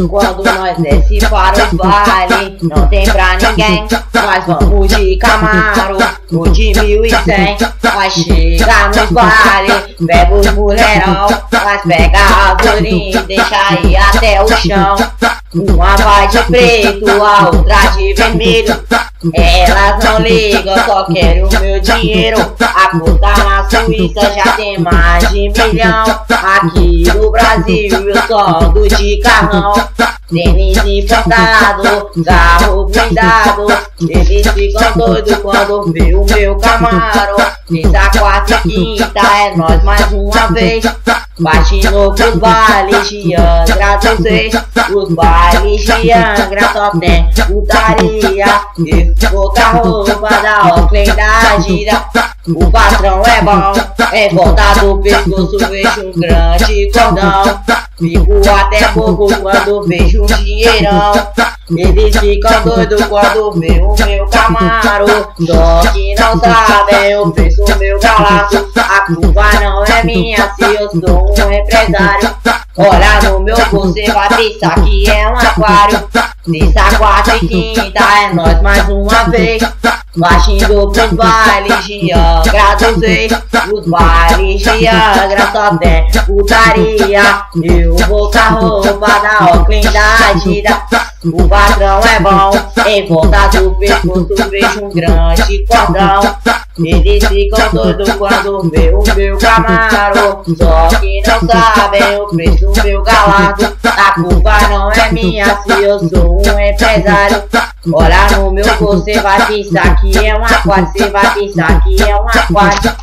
Quando nós desce para o baile, não tem pra ninguém. Nós vamos de Camaro, no de 1100. Nós chega nos baile, pega os mulherão. Nós pega a Zorinha e deixa aí até o chão. Uma vai de preto, a outra de vermelho. Elas não ligam, só querem o meu dinheiro. A conta na Suíça já tem mais de 1 milhão. Aqui no Brasil eu só ando de carrão. Tênis importado, carro blindado. Eles ficam doidos quando vê o meu Camaro. Terça, quarta e quinta é nós mais uma vez. Batindo pros bailes de Angra dos Reis. Os bailes de Angra só tem putaria. E pouca roupa da Oakland da gira. O patrão é bom, em volta do pescoço vejo um grande cordão. Fico até bobo quando vejo um dinheirão. Eles ficam doidos quando vê o meu Camaro. Só que não sabem, eu penso o meu galaço. A culpa não é minha se eu sou um empresário. Olha no meu bolso, você vai pensar que é um aquário. Terça, quarta e quinta é nós mais uma vez. Baixando pros bailes de Angra dos Reis. Os bailes de Angra só tem putaria. Eu vou com a roupa da Oakland da gira. O patrão é bom, em volta do pescoço vejo um grande cordão. Eles ficam doidos quando vê o meu Camaro. Só que não sabem o preço do meu galaço. A culpa não é minha se eu sou um empresário. Olha no meu bolso, você vai pensar que é um aquário. Você vai pensar que é um aquário.